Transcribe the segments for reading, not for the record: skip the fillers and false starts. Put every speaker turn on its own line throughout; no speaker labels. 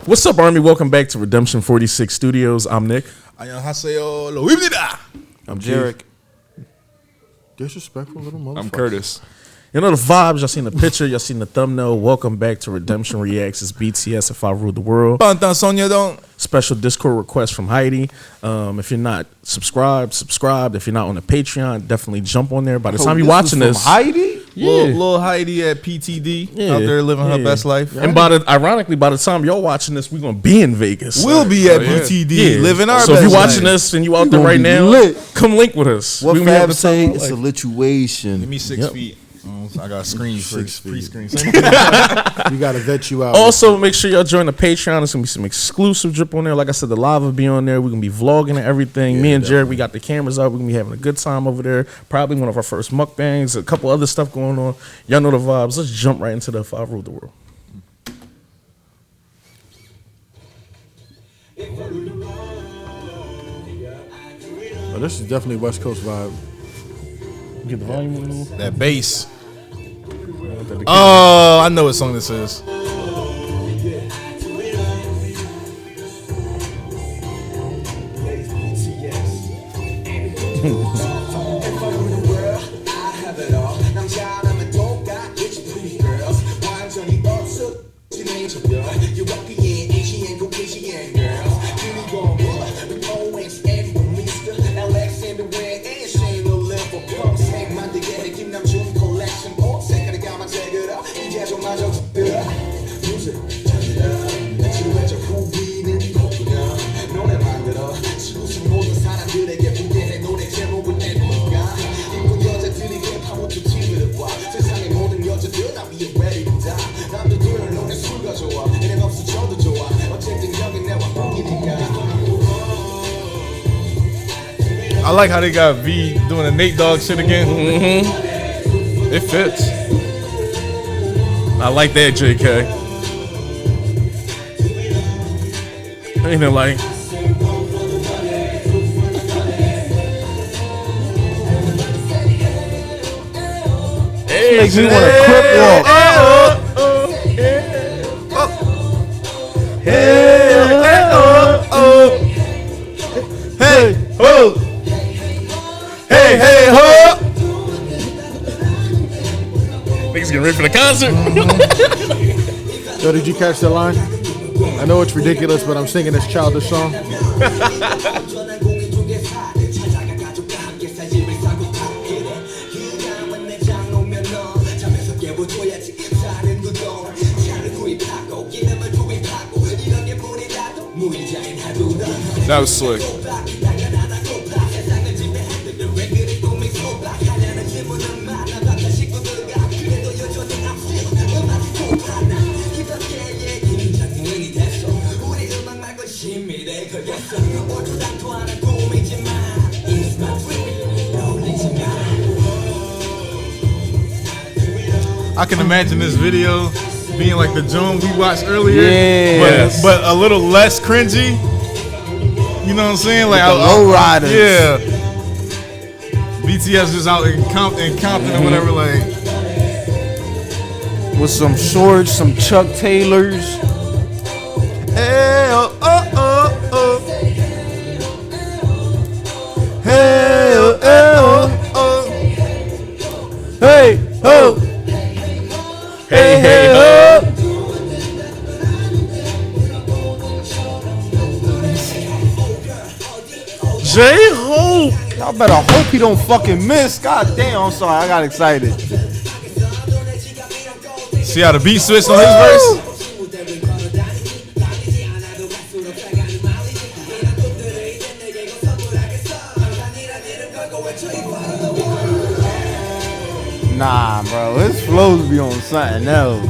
What's up, Army? Welcome back to Redemption 46 Studios. I'm Nick.
I'm
Jarek.
Disrespectful little motherfucker.
I'm Curtis.
You know the vibes. Y'all seen the picture. Y'all seen the thumbnail. Welcome back to Redemption Reacts. It's BTS If I Ruled the World.
Pantan
Special Discord request from Heidi. If you're not subscribed. If you're not on the Patreon, definitely jump on there. By the time you're watching this,
Heidi?
Yeah.
Little Heidi at PTD out there living her best life.
And ironically, by the time y'all watching this, we're gonna be in Vegas.
We'll be at PTD living our best life.
So if you're watching this and you out there right now, come link with us.
What Fab say? It's a lituation.
Give me 6 feet. I got screen pre-screen.
You gotta vet you out.
Also, make sure y'all join the Patreon. There's gonna be some exclusive drip on there. Like I said, the live will be on there. We're gonna be vlogging and everything. Me and Jared, we got the cameras up. We're gonna be having a good time over there. Probably one of our first mukbangs. A couple other stuff going on. Y'all know the vibes. Let's jump right into the If I Ruled the World.
Oh, this is definitely West Coast vibe.
Get the volume a little.
That bass. Oh, I know what song this is. I like how they got V doing the Nate Dogg shit again. It fits.
I like that, JK. Ain't it like?
Hey, makes me want to crip walk.
Hey, ho!
Niggas getting ready for the concert.
Yo, did you catch the line? I know it's ridiculous, but I'm singing this childish song.
That was slick. I can imagine this video being like the Joan we watched earlier, but a little less cringy. You know what I'm saying? Like
low riders.
Yeah. BTS just out in Compton or whatever, like
with some shorts, some Chuck Taylors.
Hey, oh, oh, oh, oh. Hey, oh, oh, oh.
Hey, ho.
Hey, hey, ho. J-Hope.
Y'all better hope he don't fucking miss. God damn, I'm sorry. I got excited.
See how the beat switched on his verse?
Nah, bro. His flows be on something else.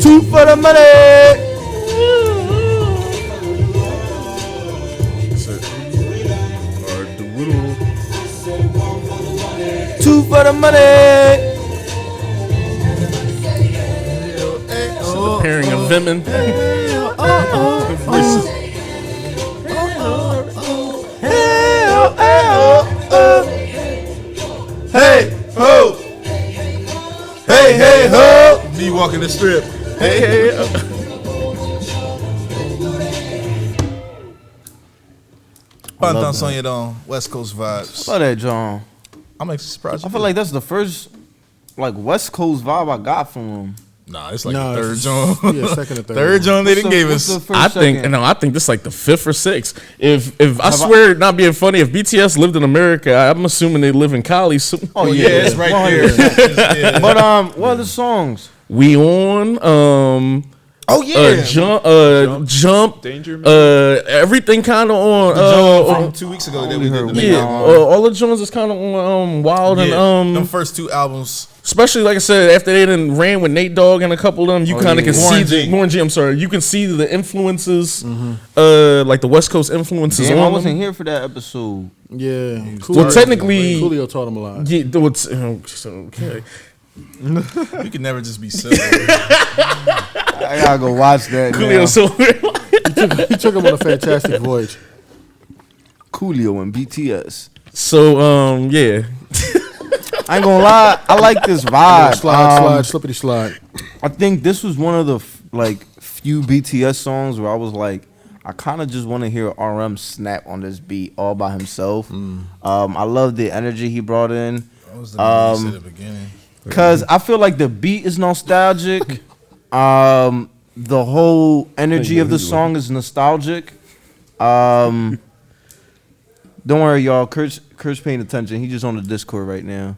2 for the money. Two for the money.
So the pairing of women.
Hey, ho! Hey, hey, ho! Me walking the strip. Hey, hey, Pantanso년단, West Coast vibes.
I love that, John.
I'm actually surprised.
I feel like that's the first like West Coast vibe I got from him.
Nah, it's like
No,
the third
it's-
John.
Yeah, second or third.
Third John they didn't give
What's
us.
the first
I think
second?
no, I think this is like the 5th or 6th. If I swear, not being funny, if BTS lived in America, I'm assuming they live in Cali. So,
Oh
Yeah, it's right there.
100%.
Yeah.
But what are the songs?
we on
Oh yeah.
jump,
Danger Man.
everything kind of on.
From 2 weeks ago that we did. The
Yeah,
album.
all the Jones is kind of on Wild
Yeah,
and
them first 2 albums.
especially like I said, after they done ran with Nate Dogg and a couple of them, you kind of can
Warren
see
G.
Warren G. I'm sorry, you can see the influences, like the West Coast influences
Damn, I
on
wasn't
them.
here for that episode.
Yeah.
Well, technically,
Coolio taught him a lot.
yeah, what's okay.
We could never just be silly.
I gotta go watch that.
Coolio,
now.
so
He took him on a fantastic voyage.
Coolio and BTS.
so yeah.
I ain't gonna lie, I like this vibe.
Slide, slippity slide.
I think this was one of the few BTS songs where I was like, I kind of just want to hear RM snap on this beat all by himself. I love the energy he brought in.
That was the one you said at the beginning.
Cause I feel like the beat is nostalgic. The whole energy of the song is nostalgic. Don't worry, y'all. Kurt's paying attention. He just on the Discord right now.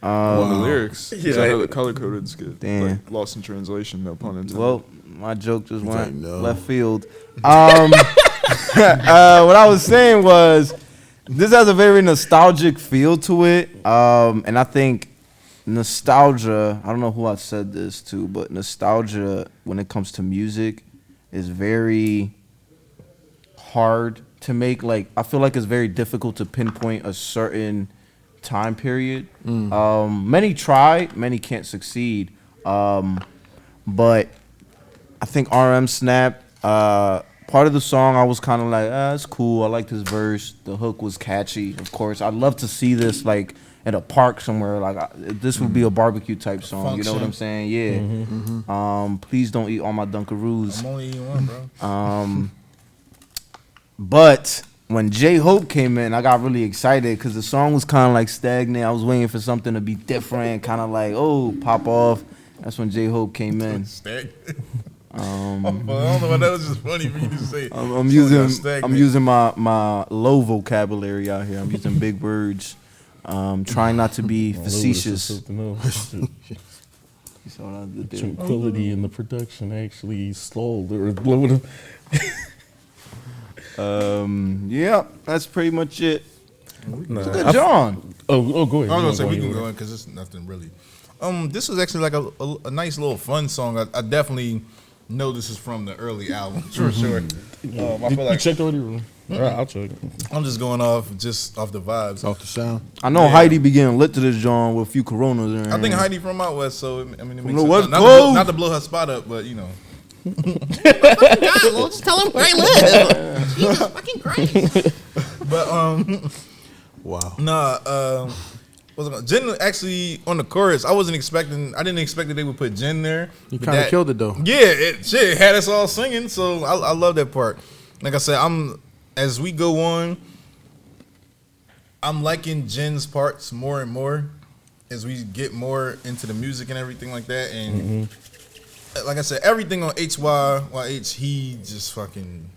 The lyrics.
Yeah.
Yeah. I know the color coded is good.
Damn.
Like, lost in translation, no pun intended.
Well, my joke just went
no.
left field. What I was saying was, this has a very nostalgic feel to it, and I think nostalgia, I don't know who I said this to, but nostalgia when it comes to music is very hard to make. Like, I feel like it's very difficult to pinpoint a certain time period. Many try, many can't succeed. But I think RM Snap, part of the song I was kind of like, it's cool. I liked his verse. The hook was catchy, of course. I'd love to see this like at a park somewhere. Like this would be a barbecue type song. You know what I'm saying? Yeah. Please don't eat all my Dunkaroos.
I'm only eating one, bro.
But when J-Hope came in, I got really excited because the song was kind of like stagnant. I was waiting for something to be different, kind of like, pop off. That's when J-Hope came in.
I don't know why that was just funny for you to say.
I'm using my low vocabulary out here. I'm using big words. Trying not to be facetious.
Tranquility in the production actually stalled or blown.
Yeah, that's pretty much it.
Nah,
Good John.
go ahead.
I was gonna say we can go in because it's nothing really. This was actually like a nice little fun song. I definitely know this is from the early album for sure. I feel
You
like
checked already? All right, I'll check.
I'm just going off the vibes.
Off the sound.
I know Heidi be getting lit to this John with a few Coronas in her
I think
hand.
Heidi from out west, so I mean it makes
the
sense.
West
Not
Coast.
not to blow her spot up, but you know.
Well, just tell him where I live. Jesus fucking Christ.
But
Wow.
nah, Jen actually on the chorus. I didn't expect that they would put Jen there.
You
But
kind of
that-
killed it though.
Yeah, it had us all singing, so I love that part. Like I said, as we go on, I'm liking Jen's parts more and more as we get more into the music and everything like that. And like I said, everything on HYYH, he just fucking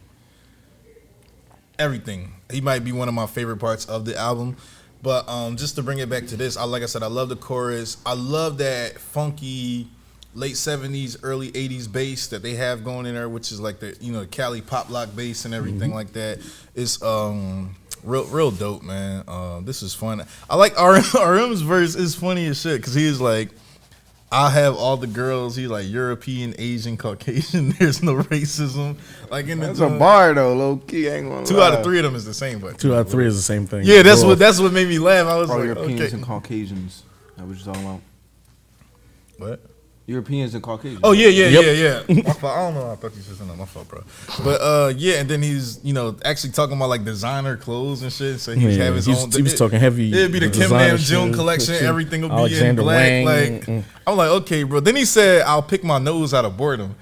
everything. He might be one of my favorite parts of the album. But just to bring it back to this, like I said, I love the chorus. I love that funky late 70s, early 80s bass that they have going in there, which is like the Cali pop lock bass and everything like that. It's real dope, man. This is fun. I like RM's verse is funny as shit because he is like, I have all the girls. He's like European, Asian, Caucasian. There's no racism. Like in
That's
the
a bar though, low key. I ain't gonna
two
lie.
out of three of them is the same, but
2 out of 3 is the same thing.
yeah, that's what made me laugh. I was
All
like,
Europeans
okay,
and Caucasians. That what you're talking about?
what?
Europeans and Caucasians.
Oh yeah.
Yep.
My fault. I don't know. I thought you said something. My fault, bro. But yeah, and then he's actually talking about like designer clothes and shit. So he have his own.
He was talking heavy.
It'd be the Kim
designer
Namjoon
shit.
collection. Everything will be
Alexander
in black.
Wang.
Like I'm like, okay, bro. Then he said, "I'll pick my nose out of boredom."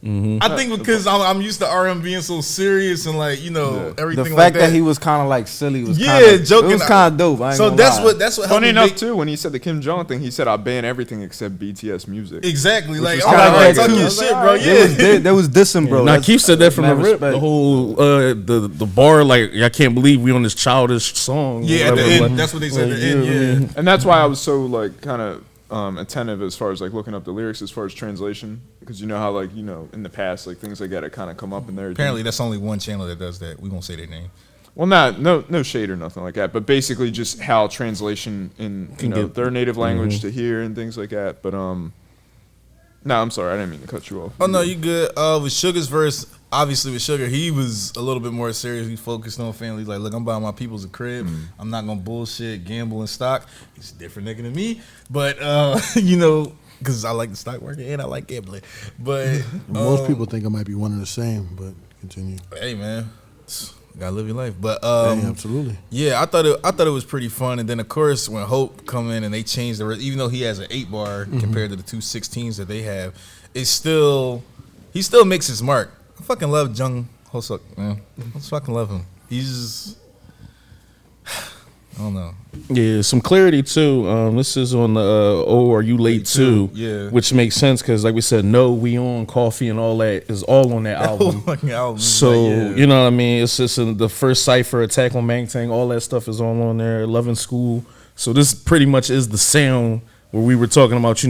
I think because I'm used to RM being so serious and like everything.
The
like
fact
that.
that he was kind of like silly was
joking.
It was kind of dope. I ain't
So
gonna
that's
lie.
what helped
Funny
me
enough
make-
too, when he said the Kim Jong thing, he said I ban everything except BTS music.
Exactly. Like
was
I'm
kinda
like,
like
talk
that,
your
too.
shit, bro.
There was dissing, bro.
Now
That's-
Keith said that from the
mad
rip.
respect.
The whole the bar, like I can't believe we on this childish song.
Yeah, at the
Whatever,
end,
like-
that's what they said. At the
like,
end, yeah.
And that's why I was so like kind of attentive as far as like looking up the lyrics as far as translation, because you know how like in the past like things like that kind of come up in there.
Apparently, that's only one channel that does that. We won't say their name.
Well, no shade or nothing like that, but basically just how translation in their native language to here and things like that. But no, I'm sorry, I didn't mean to cut you off.
Oh no, you good. With Sugar's verse, obviously with Sugar, he was a little bit more serious. He focused on family. He's like, look, I'm buying my people's a crib. I'm not gonna bullshit, gamble, and stock. He's a different nigga than me, but because I like the stock market and I like gambling. But
Most people think I might be one and the same, but continue.
hey, man, gotta live your life. But
Yeah, absolutely.
yeah, I thought it was pretty fun. And then of course when Hope come in and they changed even though he has an 8-bar compared to the 2 16s that they have, he still makes his mark. I fucking love Jung Ho-suk, man. I just fucking love him. He's I don't know.
Yeah, some clarity too. This is on the "Oh, Are You Late Too?"
Yeah.
which makes sense because, like we said, "No, We On," "Coffee," and all that is all on that album.
Fucking album.
So
Like, yeah.
you know what I mean. It's just the first cipher, Attack on Bangtang, all that stuff is all on there. Love in School. So this pretty much is the sound where we were talking about.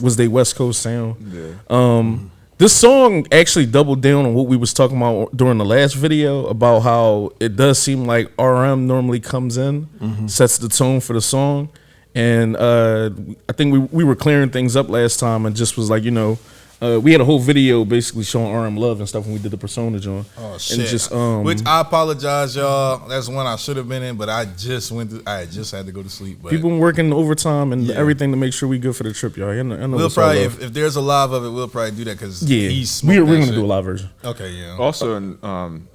Was they West Coast sound?
Yeah.
This song actually doubled down on what we was talking about during the last video about how it does seem like RM normally comes in, sets the tone for the song, and I think we were clearing things up last time and just was like, we had a whole video basically showing RM love and stuff when we did the Persona joint.
Oh shit!
And just
Which I apologize, y'all. That's one I should have been in, but I just had to go to sleep. But
people been working overtime and
Yeah.
everything to make sure we good for the trip, y'all. I know
we'll
it's all
probably
love.
if there's a live of it, we'll probably do that because
yeah,
he's
we're gonna do a live version.
Okay, yeah.
Also, and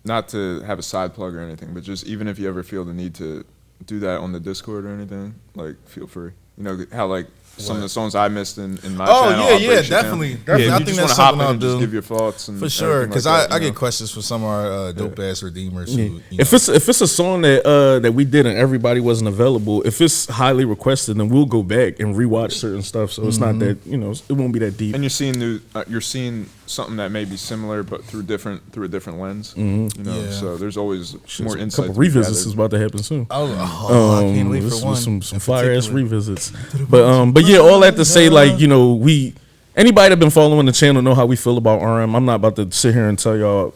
not to have a side plug or anything, but just even if you ever feel the need to do that on the Discord or anything, like feel free. You know how like some of the songs I missed in my
Oh,
channel.
yeah,
I'll
yeah,
break shit down.
definitely.
Yeah,
Definitely.
if
I
you
think
just
that's
wanna hop
something
in
I'll
and just
do.
give your thoughts and
For sure,
everything
because
like that,
I
you
get
know?
questions for some of our dope ass redeemers.
Yeah.
Who,
If it's a song that we did and everybody wasn't available, if it's highly requested, then we'll go back and rewatch certain stuff. So it's not that it won't be that deep.
And you're seeing something that may be similar, but through a different lens. You know,
Yeah.
so there's always more
a
insight.
couple
to be
revisits
gathered.
is about to happen soon.
I can't wait
This
for
was
one.
some
in
fire ass
particular.
revisits. But yeah, all that to say, like, we anybody that been following the channel know how we feel about RM. I'm not about to sit here and tell y'all,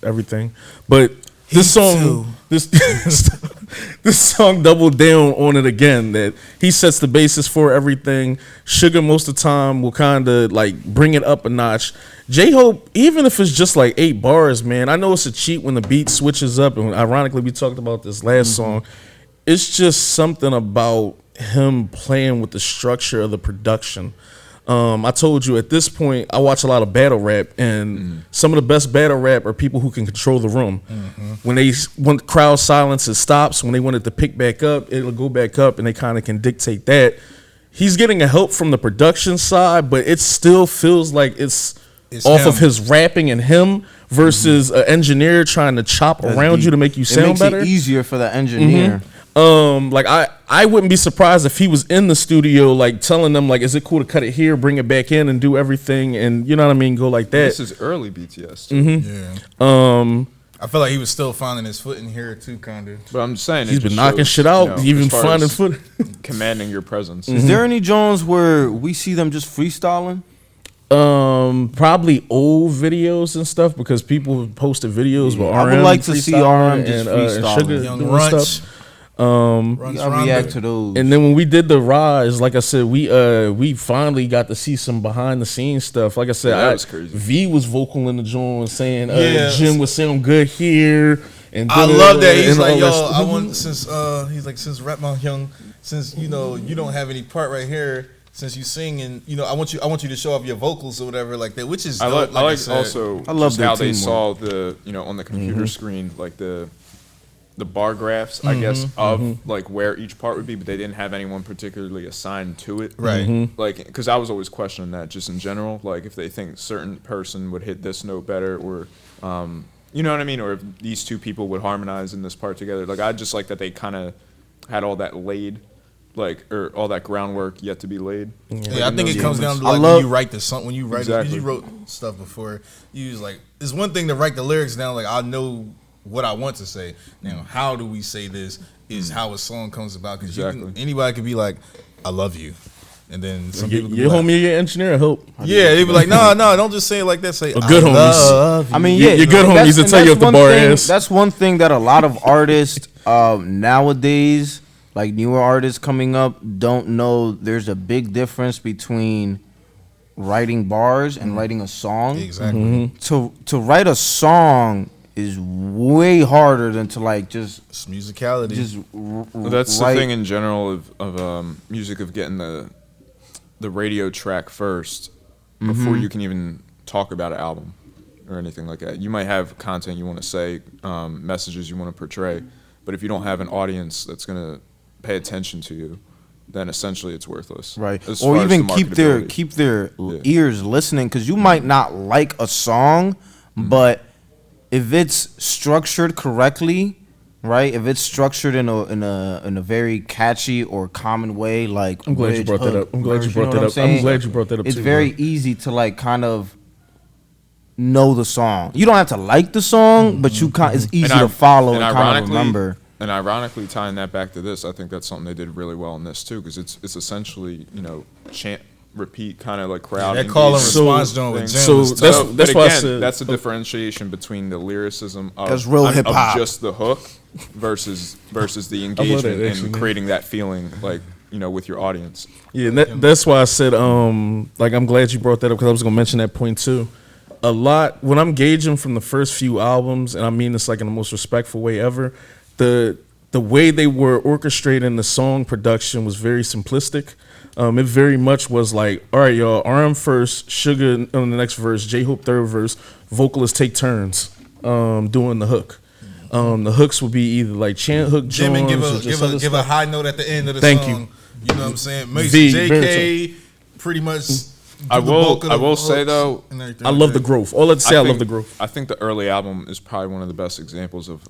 everything. But this song, this song doubled down on it again. That he sets the basis for everything. Sugar most of the time will kind of like bring it up a notch. J-Hope, even if it's just like 8 bars, man, I know it's a cheat when the beat switches up. And ironically, we talked about this last song. It's just something about him playing with the structure of the production. I told you at this point, I watch a lot of battle rap, and some of the best battle rap are people who can control the room. When the crowd silence, it stops. When they want it to pick back up, it'll go back up, and they kind of can dictate that. He's getting a help from the production side, but it still feels like it's off
him.
of his rapping and him versus an engineer trying to chop around you to make you sound
it makes
better.
it easier for the engineer.
Like I wouldn't be surprised if he was in the studio, like telling them, like, is it cool to cut it here, bring it back in, and do everything, and you know what I mean, go like that.
This is early BTS. Too.
Yeah. I feel like he was still finding his foot in here too, kind of.
But I'm just saying,
He's
it
been
just
knocking
shows,
shit out,
you know,
even
as far
finding
as
foot.
commanding your presence.
Is there any Jones where we see them just freestyling?
Probably old videos and stuff because people have posted videos with RM.
I would like to see
freestyling
RM just
and
freestyling.
Sugar
Young
doing
Runch.
stuff.
I react to those.
And then when we did the rise, like I said, we finally got to see some behind the scenes stuff. Like I said,
Yeah, that was crazy.
V was vocal in the joint saying
Yeah.
Jim was sound good here. And
I love that. He's
and
like,
all
yo,
that stuff.
I want since Rap Mount Young, since you don't have any part right here, since you sing and I want you to show off your vocals or whatever like that, which is
I
dope,
like
said.
also
I love
just
their
how they
teamwork.
saw the on the computer screen like the the bar graphs, I guess, of like where each part would be, but they didn't have anyone particularly assigned to it.
Right.
Like, because I was always questioning that just in general, like if they think certain person would hit this note better, or you know what I mean, or if these two people would harmonize in this part together. Like, I just like that they kind of had all that laid, like, or all that groundwork yet to be laid.
Yeah, I think it comes down to like when you write the song, when you write it, because you wrote stuff before. You was like, it's one thing to write the lyrics down. Like, I know what I want to say. Now, how do we say this is how a song comes about. Because anybody could be like, "I love you," and then some people could be
your
like,
homie, your engineer, help.
yeah, they'd be like, "No, don't just say it like that. Say
good homies.
love you."
I mean,
Your good homies to tell you what the bar is.
That's one thing that a lot of artists nowadays, like newer artists coming up, don't know. There's a big difference between writing bars and writing a song.
Exactly.
To write a song is way harder than to like just
It's musicality.
That's the thing in general of music, of getting the radio track first before you can even talk about an album or anything like that. You might have content you want to say, messages you want to portray, but if you don't have an audience that's gonna pay attention to you, then essentially it's worthless.
right,
As
or
far as
even
the
keep their ears listening, because you might not like a song, but if it's structured correctly, right? If it's structured in a very catchy or common way, like
I'm glad you brought that up. I'm glad you brought that up. I'm glad you brought that up.
It's
too,
very easy to like kind of know the song. You don't have to like the song, but you it's easy to follow and kind of remember.
And ironically, tying that back to this, I think that's something they did really well in this too, because it's essentially, you know, chant, repeat, kind of like crowd.
That call and response joint with Jim.
So that's why I
again,
said
that's a differentiation between the lyricism of,
That's real hip-hop.
of just the hook versus the engagement and creating that feeling, like, you know, with your audience.
Yeah, that's why I said like I'm glad you brought that up, because I was gonna mention that point too. A lot when I'm gauging from the first few albums, and I mean this like in the most respectful way ever, the way they were orchestrating the song production was very simplistic. It very much was like, all right, y'all, RM first, Sugar on the next verse, J-Hope third verse, vocalists take turns doing the hook. The hooks would be either like chant hook,
Jim, and give a high note at the end of the song.
Thank you.
You know what I'm saying? JK pretty much.
I will say though,
I love the growth. All I'd say, I love the growth.
I think the early album is probably one of the best examples of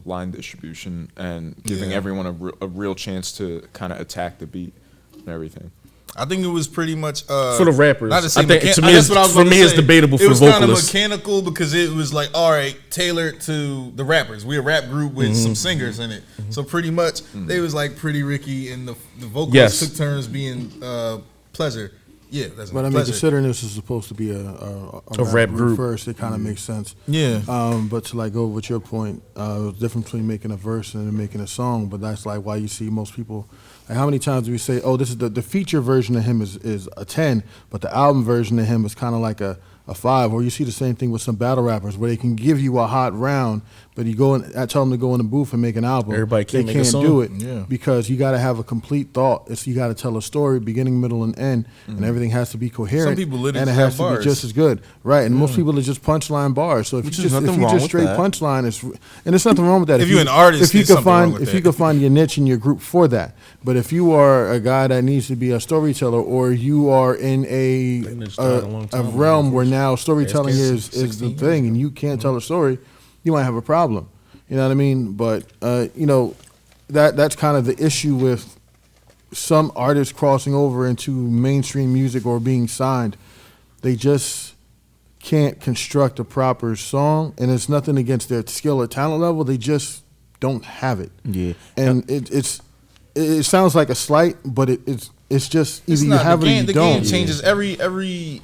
line distribution and giving everyone a real chance to kind of attack the beat and everything.
I think it was pretty much
for the rappers.
Not to say
I think to me, it's debatable for vocalists.
It was kind of mechanical because it was like, all right, tailored to the rappers. We're a rap group with some singers in it, so pretty much they was like Pretty Ricky, and the vocalists took turns being pleasure. Yeah, that's
but I mean, considering this is supposed to be a rap group first, it kind of makes sense.
Yeah.
But to like go with your point, the difference between making a verse and making a song. But that's like why you see most people. Like how many times do we say, "Oh, this is the feature version of him is a 10," but the album version of him is kind of like a 5. Or you see the same thing with some battle rappers where they can give you a hot round, but you go and tell them to go in the booth and make an album.
Everybody can't
they
make a
can't
song.
do it because you got to have a complete thought. You got to tell a story, beginning, middle, and end, and everything has to be coherent.
Some people literally
and it has to be just as good, right? And most people are just punchline bars. So if you just straight punchline, and there's nothing wrong with that.
If you're an artist,
you could find your niche in your group for that. But if you are a guy that needs to be a storyteller, or you are in a realm where now storytelling is the thing, and you can't tell a story, you might have a problem. You know what I mean? But you know, that's kind of the issue with some artists crossing over into mainstream music or being signed. They just can't construct a proper song, and it's nothing against their skill or talent level. They just don't have it. Yeah, and it sounds like a slight, but it's just either you have it or you
the
don't.
The game changes. Every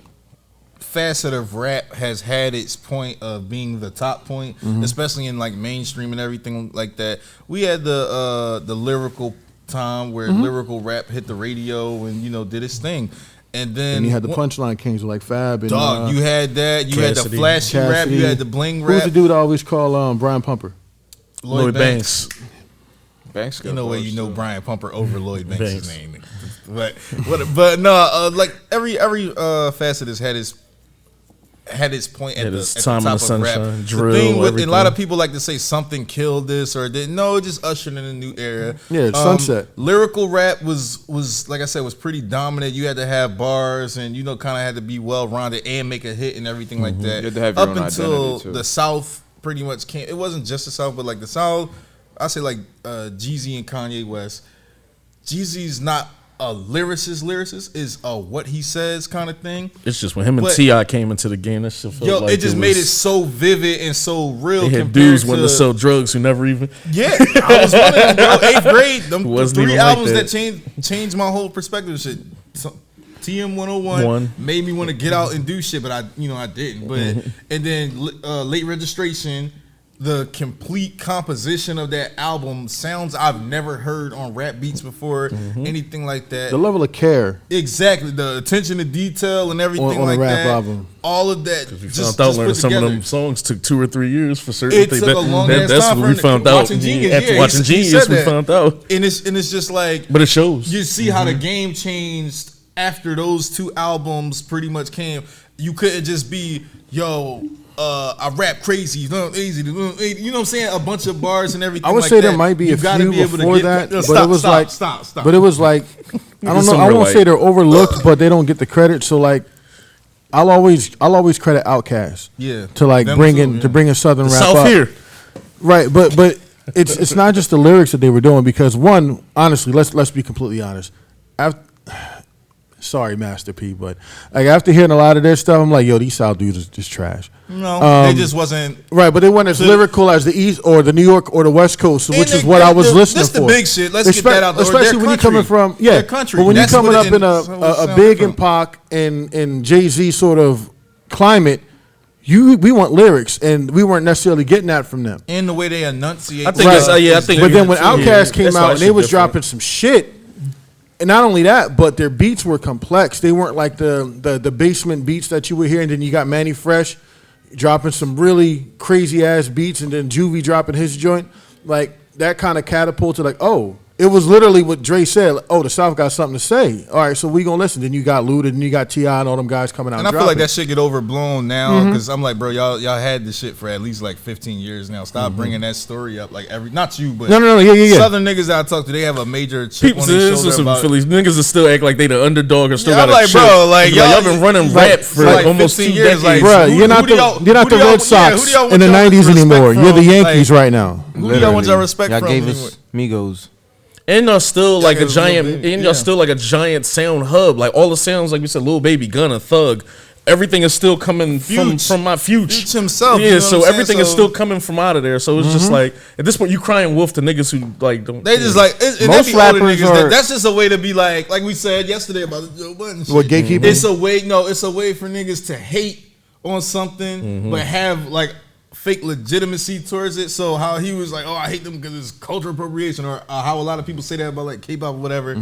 facet of rap has had its point of being the top point, especially in like mainstream and everything like that. We had the lyrical time where lyrical rap hit the radio and did its thing. And then
you had the punchline kings like Fab and
you had that. You had the flashy rap. You had the bling rap.
Who's the dude I always call Brian Pumper?
Lloyd Banks.
Banks.
You know where Brian Pumper over Lloyd Banks' name. But no, like every facet has had its had its point at,
its
at
time
the
in
top
the
of rap.
sunshine,
The
drill,
thing with, and a
everything.
lot of people like to say something killed this or it didn't. No, it just ushered in a new era.
Yeah, sunset.
Lyrical rap was like I said, was pretty dominant. You had to have bars and kind of had to be well rounded and make a hit and everything like that.
You had to have your
Up
own
until
identity, too.
the South pretty much came. It wasn't just the South, but like the South. I say like Jeezy and Kanye West. Jeezy's not a lyricist is a what he says kind of thing.
It's just when him and
But-
T.I. came into the game, that shit felt like
It just made it so vivid and so real.
They had
compared
dudes wanting to
to
sell drugs who never even.
Yeah, I was one of them, bro. 8th grade, them
Wasn't
3
even like
albums
that.
that changed my whole perspective of shit. So, TM 101
One.
made me want to get out and do shit, but I didn't. But and then Late Registration, the complete composition of that album, sounds I've never heard on rap beats before, anything like that.
The level of care
Exactly, the attention to detail and everything
on
like
a rap
that.
album.
All of that.
We
Just
found out learning
put
some of
together.
them songs took 2 or 3 years for certain
It
things.
took a long ass
That's
time
what we
for
found out.
watching Genius.
After
Yeah,
watching
he
Genius,
said
we
that.
found out.
And it's just like,
But it shows.
you see how the game changed after those 2 albums pretty much came. You couldn't just be, I rap crazy, easy, you know what I'm saying? A bunch of bars and everything.
I would
like
say
that.
there might be
You
a
gotta
few
be able to
before
get
that, but
stop,
it was
stop,
like,
stop.
but it was like, I don't know.
some
I
real
won't say
light.
they're overlooked, but they don't get the credit. So like, I'll always credit Outkast.
Yeah.
To like
Them
bring
too,
in
yeah.
to bring in Southern rap
South
up.
here.
Right, but it's not just the lyrics that they were doing, because one, honestly, let's be completely honest. Sorry, Master P, but like after hearing a lot of their stuff, I'm like, these South dudes is just trash.
No, they just wasn't.
Right, but they weren't as lyrical as the East or the New York or the West Coast, which is what I was listening
This
for.
the big shit. Let's get that out there.
Especially when you're coming from
They're country.
but when you're
That's
coming
what
up in a Big and Pac and Jay-Z sort of climate, we want lyrics, and we weren't necessarily getting that from them.
and the way they enunciate.
I think
Right.
it's- I think-
But then when
Yeah,
Outkast came
that's why
out and they
shit
was
different.
dropping some shit, and not only that, but their beats were complex. They weren't like the basement beats that you would hear, and then you got Manny Fresh dropping some really crazy ass beats, and then Juvie dropping his joint. Like that kind of catapulted. Like, it was literally what Dre said. Like, the South got something to say. All right, so we gonna listen. Then you got Luda, and you got T.I. and all them guys coming out.
And I feel like that shit get overblown now because I'm like, bro, y'all had this shit for at least like 15 years now. Stop bringing that story up. Like not you, but
No, yeah.
Southern niggas that I talk to, they have a major chip
People
on
say
their
this is
shoulder
some
about.
Phillies niggas that still act like they the underdog or still
Yeah, I'm
got a
like,
chip.
bro, like,
They be
y'all
been running
like-
rap for
like
almost
15
2
years,
decades.
like,
Bruh,
who-
you're not
who do
the
y'all-
you're not
who
the
do y'all-
Red
yeah,
Sox
who do y'all want
in the
y'all
'90s
respect
anymore. You're the
from?
Yankees
Like,
right now.
Who do y'all want y'all respect
Y'all
from?
gave
anyway?
us Migos.
And y'all still like a
got a Lil
giant,
Baby,
and
yeah.
y'all still like a giant sound hub. Like all the sounds, like we said, Lil Baby, Gunna, Thug, everything is still coming
Fuge.
from my Fuge.
Fuge himself,
Yeah,
you know
so
what I'm saying?
everything is
So-
still coming from out of there. So it's just like at this point, you crying wolf to niggas who like don't.
They just like and they
Most
be older
rappers
niggas.
are-
That's just a way to be like we said yesterday about the Joe Budden shit.
What, gatekeeping?
It's a way. No, it's a way for niggas to hate on something, but have like fake legitimacy towards it. So how he was like, I hate them because it's cultural appropriation, or how a lot of people say that about like K-pop or whatever.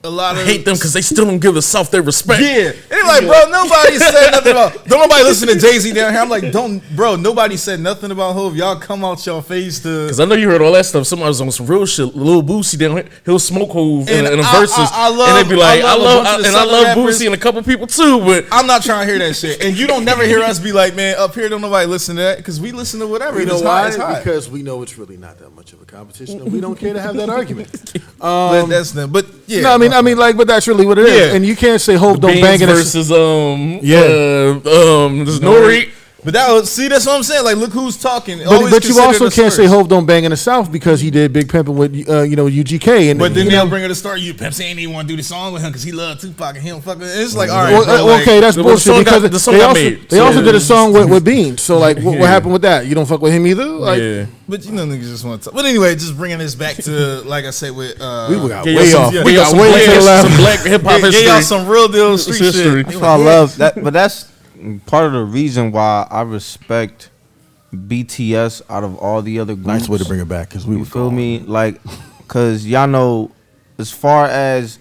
A lot
I
of
hate them because they still don't give the South their respect.
Yeah, and they're like, bro, nobody said nothing about. Don't nobody listen to Jay-Z down here. I'm like, bro, nobody said nothing about Hov. Y'all come out your face to.
Because I know you heard all that stuff. Somebody was on some real shit. Lil Boosie down here, he'll smoke Hov in
And
a
I-
verses,
I love-
and they be like,
I love a bunch of the
and I
Southern
love
rappers.
Boosie and a couple people too. But
I'm not trying to hear that shit. And you don't never hear us be like, man, up here don't nobody listen to that because we listen to whatever.
You know
It's
why?
hot, it's hot.
Because we know it's really not that much of a competition, and we don't care to have that argument.
But that's them. But yeah,
No, I mean, like, but that's really what it is.
Yeah.
And you can't say Hope don't
Beans
bang in a
versus
Yeah.
there's Nori.
But see, that's what I'm saying. Like, look who's talking.
But
Always
you
consider
also
the
can't say
source.
Hope don't bang in the South because he did Big Pimpin' with UGK. And
But then
you
they'll
know,
bring it to start. You Pepsi ain't even want to do the song with him because he loved Tupac and he don't fuck with. It's like, all right,
well,
bro, like,
okay, that's
the
bullshit
song
because
got- the song
they
got
also
made,
they
so-
also did a song with Beans. So like, what
Yeah.
happened with that? You don't fuck with him either. Like,
Yeah.
But you know, niggas just want to. But anyway, just bringing this back to like I said with
we got
Yeah,
way
some-
off.
yeah,
We got
some
way
black-
to the left.
some black hip hop
get y'all
history.
some real deal street
history.
shit.
That's why I love that, but that's part of the reason why I respect BTS out of all the other groups.
Nice way to bring it back because we
You
were
feel
gone.
me? Like, cause y'all know, as far as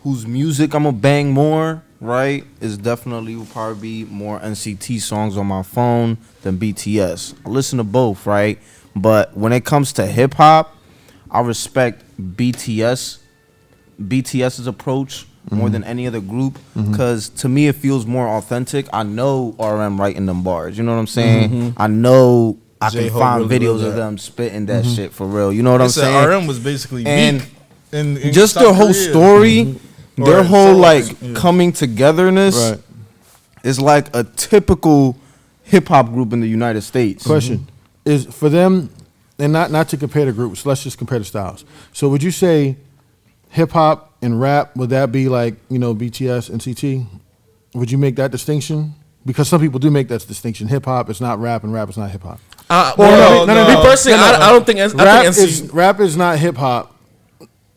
whose music I'ma bang more, right? Is definitely will probably be more NCT songs on my phone than BTS. I listen to both, right? But when it comes to hip hop, I respect BTS's approach more than any other group, because to me it feels more authentic. I know RM writing them bars. You know what I'm saying? I know I can
J-Ho
find
really
videos
wrote
of
that.
them spitting that shit for real. You know what I'm saying?
RM was basically
And
Meek in
just
South
their whole
Korea.
story, their
Or
whole
Seoul,
like
yeah.
coming togetherness
Right.
is like a typical hip hop group in the United States.
Question is for them, and not to compare the groups. Let's just compare the styles. So would you say hip hop and rap, would that be like, BTS and CT? Would you make that distinction? Because some people do make that distinction. Hip hop is not rap and rap is not hip hop.
Me personally, I don't think. I think
Rap is not hip hop.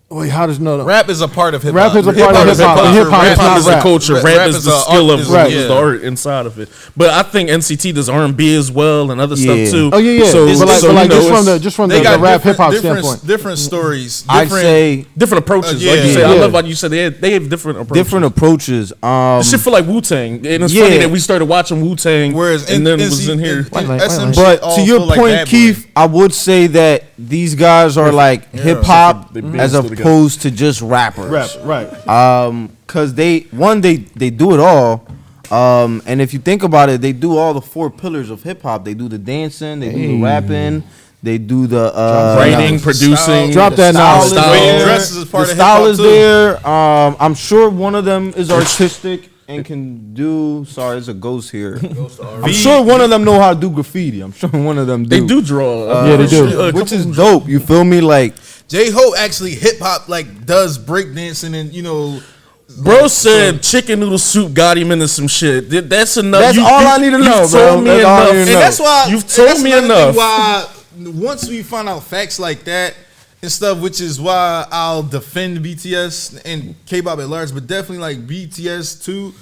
Wait, how does no?
Rap is a part of hip
Rap
hop.
is a part of hip hop.
Hip
Hip hop is
hop
not
is the
rap.
culture. Rap is the skill of
Right.
is the art inside of it. But I think NCT does R&B as well and other
Yeah.
stuff too.
Oh yeah.
So,
but like,
so,
but like
you know,
just from
They
the
got
rap hip hop
different
standpoint.
different stories.
I'd
Different,
say
different approaches.
Yeah.
Like you said, I
Yeah.
love how you said they have different approaches.
different approaches.
This shit feel like Wu-Tang, and it's
Yeah.
funny that we started watching Wu-Tang,
Whereas
and then was in here.
SM
But
shit all
to your
feel like
point,
Bad Boy.
Keith, I would say that these guys are like hip hop
They been
as
still together.
opposed to just rappers.
Right.
Cause they do it all. And if you think about it, they do all the 4 pillars of hip hop. They do the dancing, they do the rapping, they do the
Writing, producing.
Drop that
style
knowledge.
is
The way he
there.
dresses is part
The
of
style
hip-hop,
is
too.
there. I'm sure one of them is artistic and can do. Sorry, there's a ghost here. I'm sure one of them know how to do graffiti. I'm sure one of them do.
They do draw.
Yeah, they do.
Which is dope. You feel me? Like,
J-Ho actually hip hop like does breakdancing and
Bro said chicken noodle soup got him into some shit. That's enough.
That's all I need to know,
you've
bro.
told me
That's all I
enough.
need to
And
know.
that's why
You've told
that's
me
another thing
enough.
Why once we find out facts like that and stuff, which is why I'll defend BTS and K-pop at large, but definitely like BTS too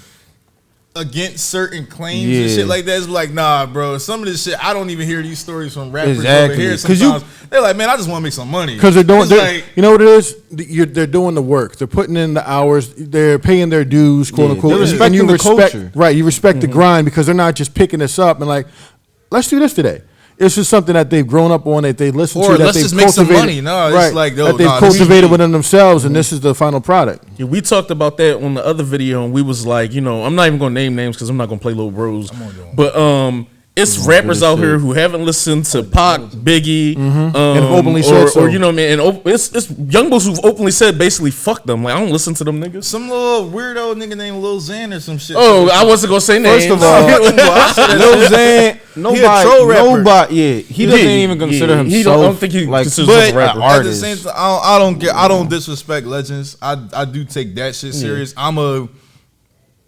against certain claims and
Yeah.
shit like that. It's like, nah, bro. Some of this shit I don't even hear these stories from rappers
Exactly.
over here.
'Cause
Sometimes they're like, man, I just want to make some money
Because they're doing,
It's like,
you know what it is? They're doing the work. They're putting in the hours. They're paying their dues, quote
Yeah,
unquote.
they're
And
respecting
you
the
respect,
culture.
right? You respect the grind because they're not just picking this up and like, let's do this today. It's just something that they've grown up on, that they listen
Or
to, that
let's
they've
just make some
cultivated.
money. No, it's
right,
like, yo,
that they've
nah, this is
cultivated
me.
within themselves, and this is the final product.
Yeah, we talked about that on the other video, and we was like, I'm not even gonna name names because I'm not gonna play Lil Bros. But it's rappers out here who haven't listened to Pac, Biggie,
And openly said so.
or man, and it's young boys who've openly said basically fuck them. Like I don't listen to them niggas.
some little weirdo nigga named Lil Xan or some shit.
Oh, I wasn't gonna say names.
first of all, Lil Xan,
troll rapper.
nobody, he doesn't even consider himself.
He don't, I don't think he
like,
considers
But
himself a rapper.
at the
artist.
same time, I don't disrespect legends. I do take that shit serious. I'm a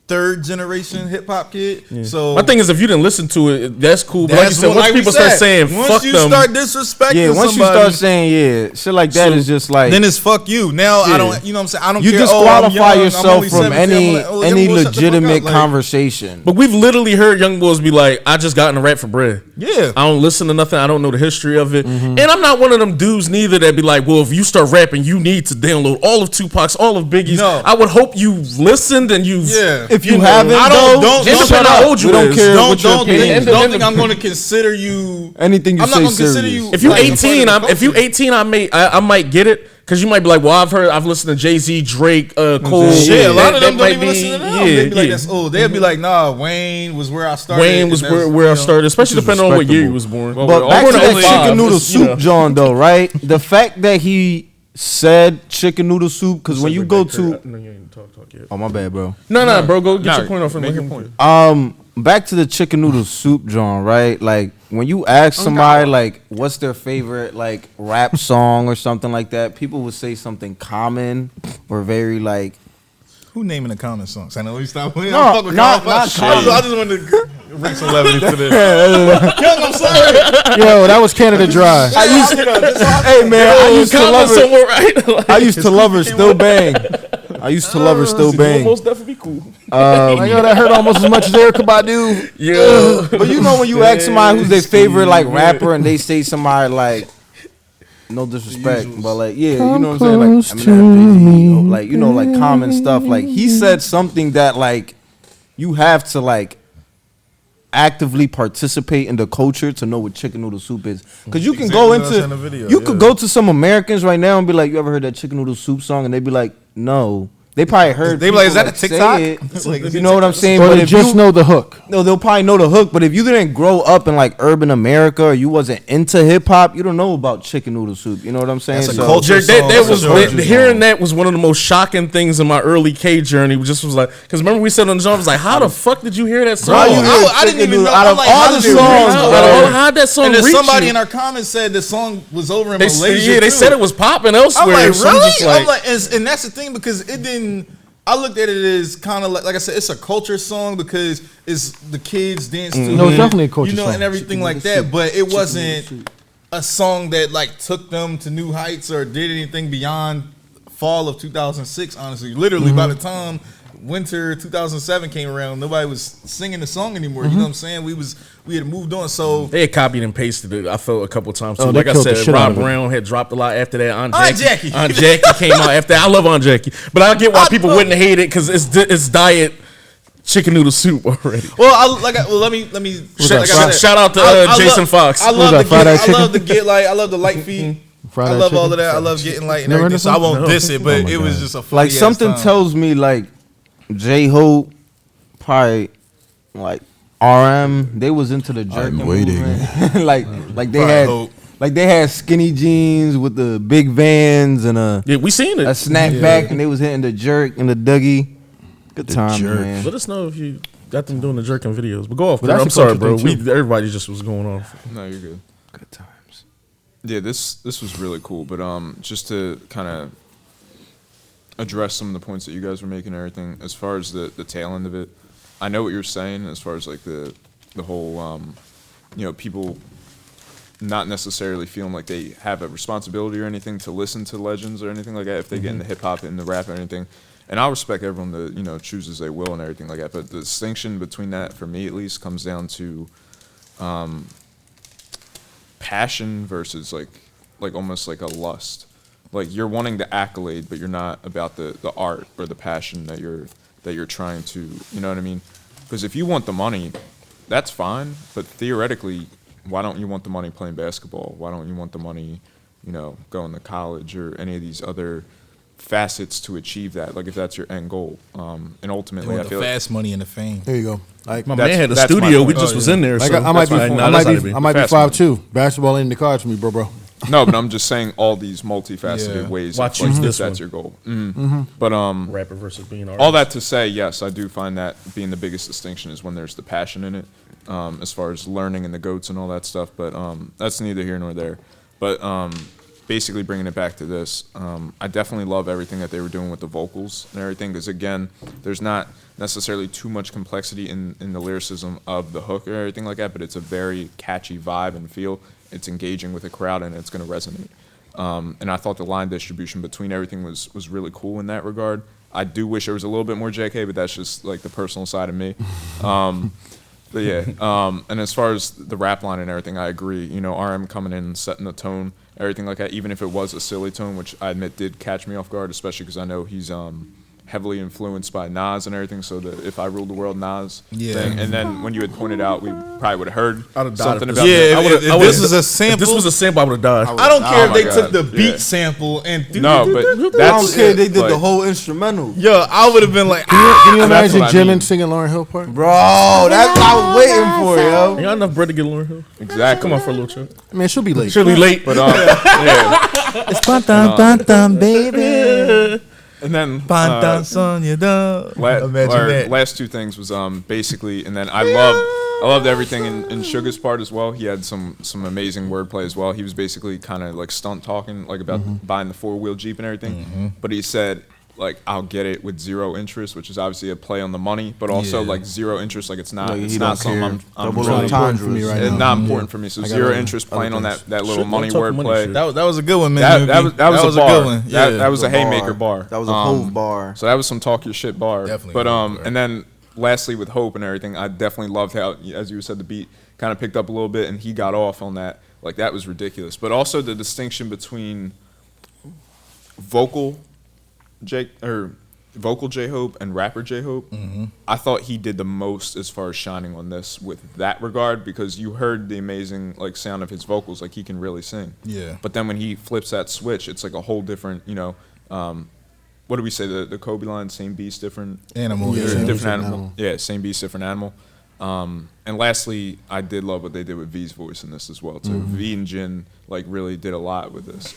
3rd generation hip hop kid. So
My thing is, if you didn't listen to it, that's cool. But like you said, once people start saying
once
fuck
you
them,
start disrespecting
yeah, once you
somebody,
start saying shit like that is just like,
then it's fuck you. Now I
Yeah.
don't, you know what I'm saying? I don't
you
care.
disqualify
I'm young, I'm
yourself
only
from
17.
any
I'm like, oh,
any
young boy, shut the fuck
legitimate
up. Like,
conversation.
but we've literally heard young boys be like, I just got in a rap for bread.
Yeah.
I don't listen to nothing. I don't know the history of it. And I'm not one of them dudes neither that be like, well, if you start rapping, you need to download all of Tupac's, all of Biggie's.
No.
I would hope you've listened and you've.
Yeah.
If you
know,
haven't,
I don't-
though,
don't-
just
don't
shut
put out
up.
old you
We don't
is.
care
Don't
what your
don't
opinion
think,
is.
don't think I'm going to consider you.
Anything you
I'm not
say
gonna consider
serious.
you.
If you
like, a part of
18,
the
if you
culture.
18, I might get it. Cause you might be like, well, I've listened to Jay-Z, Drake, Cole.
Shit, a lot of them
That
don't
might
even
be-
listen to them.
Yeah,
They'd be like,
yeah.
that's old. They'd be like, nah, Wayne was where I started.
Wayne was
and that's,
where I
you know,
started, especially depending on what year he was born.
But back
born
to
in
that
05,
chicken noodle
it's, you know.
soup, John, though, right? The fact that he said chicken noodle soup, because when you go to,
No, you ain't talk yet.
oh my bad, bro.
No, bro, go get
Nah,
your point off and
make
make
your
your
point.
point.
Back to the chicken noodle soup, John, right? Like when you ask somebody like what's their favorite like rap song or something like that, people would say something common or very like,
Who naming the common songs? I know we stopped.
not common.
I just wanted to bring some levity to this. Young, I'm sorry.
Yo, that was Canada Dry.
hey man, I used to love her.
somewhere, right? Like,
I used to love her, still bang. I used to love her, still bang.
Most definitely cool.
Like, yo, that hurt almost as much as Erykah Badu.
Yeah.
But you know when you ask somebody who's their favorite like rapper and they say somebody like, no disrespect, but like yeah, you know what I'm saying, like Eminem, Jay-Z, like you know like common stuff. Like he said something that like you have to like actively participate in the culture to know what chicken noodle soup is. Because you can go
Exactly what I said in the
into
video,
you
yeah.
could go to some Americans right now and be like, you ever heard that chicken noodle soup song? And they'd be like, no. They probably heard.
They be like, is that a
say
TikTok?
it.
It's like,
You know what I'm saying?
Or
But
they
if
just
you
know the hook.
no, they'll probably know the hook. But if you didn't grow up in like urban America or you wasn't into hip hop, you don't know about chicken noodle soup. You know what I'm saying?
That's a
So-
culture
That
song.
was
That's a
hearing that was one of the most shocking things in my early K journey. Just was like, because remember we said on the show, I was like, how the fuck did you hear that song?
How you hear
I didn't
chicken
even
noodle-
know.
out
I'm
of
like,
all
how
the
did it reach
songs,
out?
bro.
How'd that song
And then
reach
somebody
you?
in our comments said the song was over in
They,
Malaysia.
yeah, they
too.
said it was popping
I'm
elsewhere.
like,
So I'm
really?
just like,
I'm like, and that's the thing because it didn't. I looked at it as kind of like I said, it's a culture song because it's the kids dance to
No,
it,
it's definitely a culture
you know,
song.
and everything like that. But it wasn't a song that like took them to new heights or did anything beyond fall of 2006. Honestly, literally by the time winter 2007 came around, nobody was singing the song anymore. You know what I'm saying? We had moved on. So
they had copied and pasted it. I felt a couple times too.
Oh, they
Like I
killed the
said,
shit out
Rob
of it.
Brown had dropped a lot after that. Aunt
Jackie.
Aunt Jackie came out after that. I love Aunt Jackie, but I get why people wouldn't hate it because it's diet chicken noodle soup already.
well, let me like I said,
Shout out to
I
Jason
love-
Fox.
I love
that,
the
fried
get,
chicken?
I love the get light. I love the light feet.
Fried
I
that
love all
chicken?
of that. I love getting light and
Never heard
everything. So I
this
won't
one?
diss it, but it was just a funny
like something
time.
tells me like J-Hope, probably like RM, they was into the jerking
waiting.
movement. like they
Probably
had
Hope.
like they had skinny jeans with the big Vans and a
Yeah, we seen it.
snapback and they was hitting the jerk and the Dougie. Good time,
jerk.
man.
Let us know if you got them doing the jerking videos. But go off.
But
Bro.
that's
I'm
a
sorry,
culture
bro.
thing, too.
Everybody just was going off.
No, you're good.
Good times.
Yeah, this was really cool. But just to kind of address some of the points that you guys were making and everything, as far as the tail end of it, I know what you're saying as far as like the whole people not necessarily feeling like they have a responsibility or anything to listen to legends or anything like that if they get into hip hop and the rap or anything. And I respect everyone that chooses they will and everything like that. But the distinction between that, for me at least, comes down to passion versus like almost like a lust. Like you're wanting the accolade, but you're not about the art or the passion that you're trying to. You know what I mean? Because if you want the money, that's fine. But theoretically, why don't you want the money playing basketball? Why don't you want the money, going to college or any of these other facets to achieve that? Like if that's your end goal, and ultimately, I
the
feel
fast money and the fame.
There you go. Like,
My
That's-
man had a
that's my
studio. We
point.
just was in there.
like
So
I might be,
that's fine.
I
Nah,
might
that's
be,
how
I might be
Fast
5'2". Basketball ain't in the cards for me, bro.
no, but I'm just saying all these multifaceted
Yeah.
ways.
Watch
of, like,
use
if
this
that's
one.
your goal. But
rapper versus being artist.
all that to say, yes, I do find that being the biggest distinction is when there's the passion in it, as far as learning and the goats and all that stuff. But that's neither here nor there. But basically bringing it back to this, I definitely love everything that they were doing with the vocals and everything, because again, there's not necessarily too much complexity in the lyricism of the hook or everything like that, but it's a very catchy vibe and feel. It's engaging with the crowd and it's going to resonate. And I thought the line distribution between everything was really cool in that regard. I do wish there was a little bit more JK, but that's just like the personal side of me. But yeah, and as far as the rap line and everything, I agree. RM coming in and setting the tone, everything like that, even if it was a silly tone, which I admit did catch me off guard, especially because I know he's heavily influenced by Nas and everything. So the "If I Ruled the World" Nas thing, and then when you had pointed out, we probably would have heard
I'd have died
something
if
about
this-
that.
if this was a sample,
If this was a sample, I would have died.
I don't care
Oh
if
my
they took
God,
the beat
yeah.
sample and
No, but
I don't
that's
care. They did
like,
the whole instrumental.
yo, I would have been like,
Can you
that's
imagine
what I
Jimin
mean.
singing Lauryn Hill part?
Bro, that's what I was waiting for, yo.
You got enough bread to get Lauryn Hill?
exactly.
Come on for a little chat.
Man, she'll be late.
Should be late.
But yeah,
It's bantam, baby.
and then
Sonya, imagine that.
last two things was basically, and then I loved everything in Sugar's part as well. He had some amazing wordplay as well. He was basically kind of like stunt talking, like about buying the 4-wheel Jeep and everything. But he said, like, I'll get it with zero interest, which is obviously a play on the money, but also
Yeah.
like zero interest, like it's not
Like,
it's
he
not
don't care.
something I'm
Double
really
entendres.
for me right
it's
now.
not important for me. So
I got
zero
other-
interest
other
playing on
things.
that little
Shit,
money
don't talk money
wordplay.
shit.
That was a good one, man.
That was a bar.
good one. Yeah,
That was a
bar.
haymaker bar.
That was a Hove bar.
So that was some talk your shit bar.
Definitely
But
a bar.
and then lastly with Hope and everything, I definitely loved how, as you said, the beat kind of picked up a little bit and he got off on that. Like that was ridiculous. But also the distinction between vocal J-Hope and rapper J-Hope, I thought he did the most as far as shining on this with that regard, because you heard the amazing like sound of his vocals, like he can really sing.
Yeah.
But then when he flips that switch, it's like a whole different, what do we say? The Kobe line, same beast, different
Animal.
Yeah,
or
same beast,
different
different
animal.
animal.
Yeah, same beast, different animal. And lastly, I did love what they did with V's voice in this as well too. V and Jin like really did a lot with this.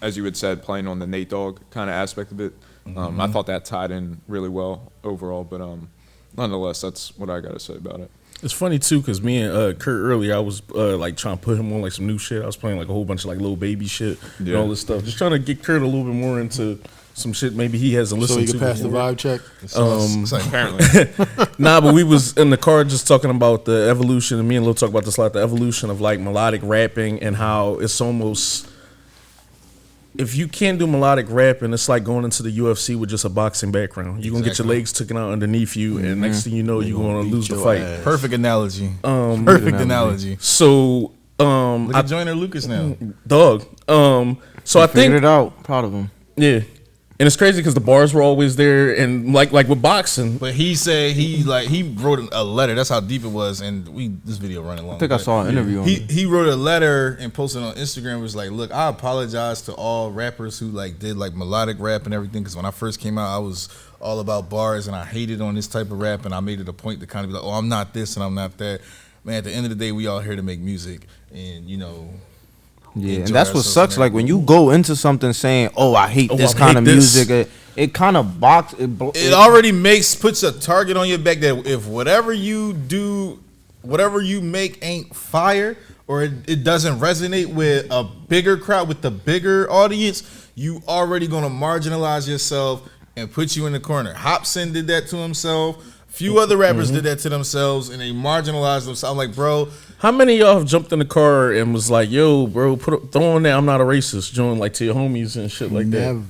As you had said, playing on the Nate Dogg kind of aspect of it. I thought that tied in really well overall. But nonetheless, that's what I got to say about it.
It's funny too, cause me and Kurt earlier, I was like trying to put him on like some new shit. I was playing like a whole bunch of like Little Baby shit and all this stuff, just trying to get Kurt a little bit more into some shit maybe he hasn't
So
listened
you
to
can pass the
before.
vibe check.
It's like,
Apparently,
Nah, but we was in the car just talking about the evolution, and me and Lil talk about this a lot. The evolution of like melodic rapping and how it's almost, if you can't do melodic rapping, it's like going into the UFC with just a boxing background. You're gonna get your
Exactly.
legs taken out underneath you, and next thing you know, you're gonna lose the
your
fight.
ass.
perfect analogy. Perfect analogy.
So,
Look at Joyner Lucas now.
dog. So I think
Figured it out. Proud of him.
yeah, and it's crazy because the bars were always there, and like with boxing,
But he said he wrote a letter. That's how deep it was. And this video running long.
I think I saw an interview on it.
He wrote a letter and posted on Instagram. It was like, look, I apologize to all rappers who like did like melodic rap and everything. Because when I first came out, I was all about bars and I hated on this type of rap. And I made it a point to kind of be like, oh, I'm not this and I'm not that. Man, at the end of the day, we all here to make music. And, you know.
Yeah, and
enjoy
that's what
ourselves
sucks.
and
Like when you go into something saying, "Oh, I hate this
I
kind
hate
of
this.
music," it kind of box.
It already puts a target on your back that if whatever you do, whatever you make ain't fire or it doesn't resonate with a bigger crowd, with the bigger audience, you already gonna marginalize yourself and put you in the corner. Hopsin did that to himself. Few other rappers did that to themselves and they marginalized themselves. I'm like, bro,
how many of y'all have jumped in the car and was like, "Yo, bro, throw on there, I'm not a racist," join like to your homies and shit like that?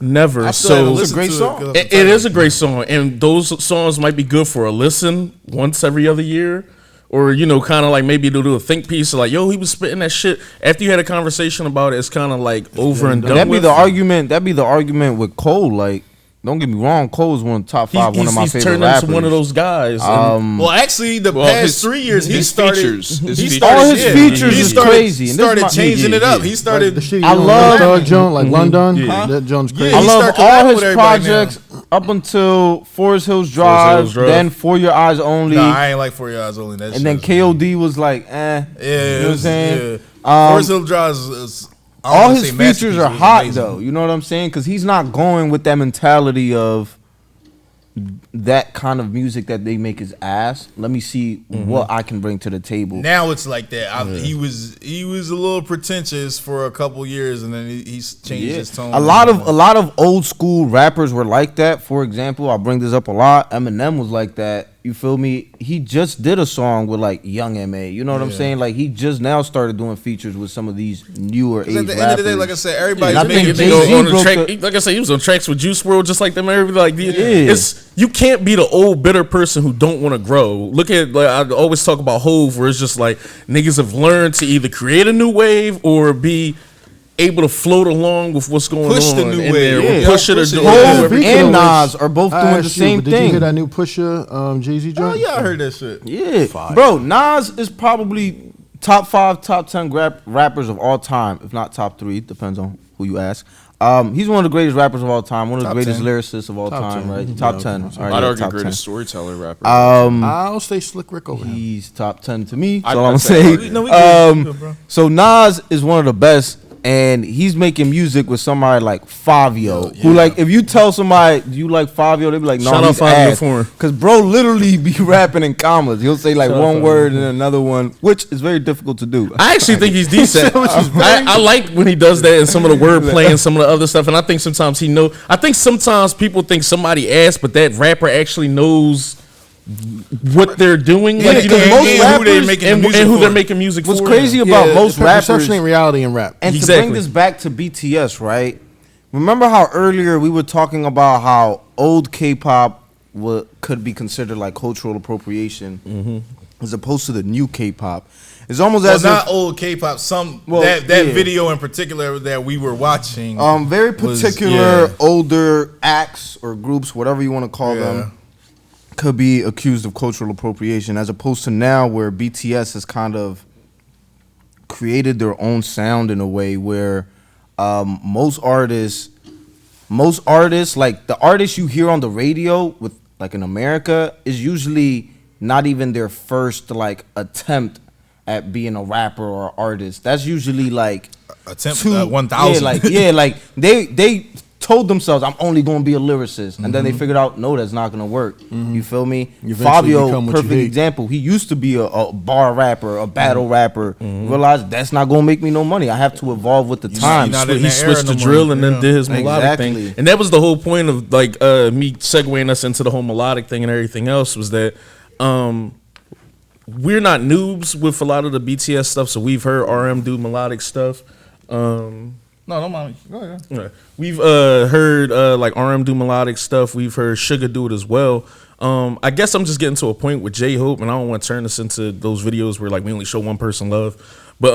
Never.
I still haven't
So
listened
great
to
song.
'cause of
it
the
is
title.
a great song, and those songs might be good for a listen once every other year, or kind of like maybe to do a think piece of like, "Yo, he was spitting that shit." After you had a conversation about it, it's kind of like over and done.
That'd be
with.
the argument. That'd be the argument with Cole. Like, don't get me wrong, Cole is one of the top five. One of my
He's
favorite
turned
rappers.
into one of those guys. and-
Well, actually, the past 3 years, he
his
started.
features, his
he
features.
started,
All his
yeah,
features
he
is
started,
crazy, and this
Started
my-
changing it up. He
Like
started.
the shit
I love-
Thug Jones, like London.
Yeah.
That Jones
Yeah,
crazy.
I
he
love
started
all
collabing
his
with everybody
projects up until Forest Hills Drive,
Hills Drive.
then For Your Eyes Only,
Nah, I ain't like For Your Eyes Only. That
and
shit
then
was-
KOD was like,
Yeah,
you know what I'm saying?
Forest Hill Drive is I don't
All
wanna
his
say
features
masterpiece,
are
it was
hot
amazing.
though. You know what I'm saying? Because he's not going with that mentality of that kind of music that they make is ass. Let me see what I can bring to the table.
Now it's like that. He was a little pretentious for a couple years, and then he's changed his tone.
A lot of old school rappers were like that. For example, I bring this up a lot. Eminem was like that. You feel me? He just did a song with like Young M.A. You know what I'm
Yeah.
saying? Like he just now started doing features with some of these newer age
At the
rappers.
end of the day, like I said, everybody's
And I
making
think
They
music.
Jay-Z
go on the
broke
track,
the-
like I said, he was on tracks with Juice WRLD, just like them. Everybody like,
Yeah.
it's you can't be the old bitter person who don't want to grow. Look at like I always talk about Hove, where it's just like niggas have learned to either create a new wave or be able to float along with what's going
Push
on.
the new
in
wave.
there, or
Yeah.
push it or
Push it,
do
yeah.
whatever.
Hov
Speaking
and
of
Nas
which,
are both
I
doing the
asked you,
same
but Did you
thing.
hear that new Pusha Jay-Z
Oh
joint?
yeah, I heard that shit.
Yeah,
Fire.
bro. Nas is probably top 5, top 10 rappers of all time, if not top 3. Depends on who you ask. He's one of the greatest rappers of all time. One of the
Top
greatest
10.
lyricists of all
Top
time,
10.
right?
Yeah,
Top
okay.
10. All right,
I'd
yeah,
argue
top
greatest
10.
storyteller rapper.
I'll say Slick Rick over him.
He's top 10 to me.
I'd
That's all I'm
say-
saying.
No, we good. We good, bro.
So Nas is one of the best, and he's making music with somebody like Fabio, who like if you tell somebody do you like Fabio, they be like, no,
Shout out
he's
Fabio
ass.
for him.
Cause bro literally be rapping in commas. He'll say like
Shout out
one
Fabio.
word and another one, which is very difficult to do.
I actually think he's decent. I like when he does that and some of the wordplay and some of the other stuff. And I think sometimes I think sometimes people think somebody ass, but that rapper actually knows what they're doing.
Yeah,
Like, you know,
and-
most
and who
rappers
they're making
and
music
who
for.
they're making music
What's
for.
crazy about most rappers,
perception ain't reality in rap.
and to
Exactly.
bring this back to BTS, right? Remember how earlier we were talking about how old K-pop could be considered like cultural appropriation, as opposed to the new K-pop. It's almost
Well,
as
not
if
old K-pop.
Well,
that
yeah.
video in particular that we were watching.
very
was-
particular
yeah.
older acts or groups, whatever you want to call
Yeah.
them, could be accused of cultural appropriation, as opposed to now where BTS has kind of created their own sound in a way where most artists most artists, like the artists you hear on the radio with like in America, is usually not even their first like attempt at being a rapper or artist. That's usually like
attempt 1,000.
Like they told themselves, I'm only gonna be a lyricist, and then they figured out, no, that's not gonna work. You feel me? Fabio, perfect example. He used to be a bar rapper, a battle rapper. Realized that's not gonna make me no money. I have to evolve with the time.
He switched to drill and then did his melodic thing, and that was the whole point of like me segueing us into the whole melodic thing and everything else, was that we're not noobs with a lot of the BTS stuff, so we've heard RM do melodic stuff.
No, don't mind me. Go ahead.
Yeah. We've heard like RM do melodic stuff. We've heard Sugar do it as well. I guess I'm just getting to a point with J-Hope, and I don't want to turn this into those videos where like we only show one person love. But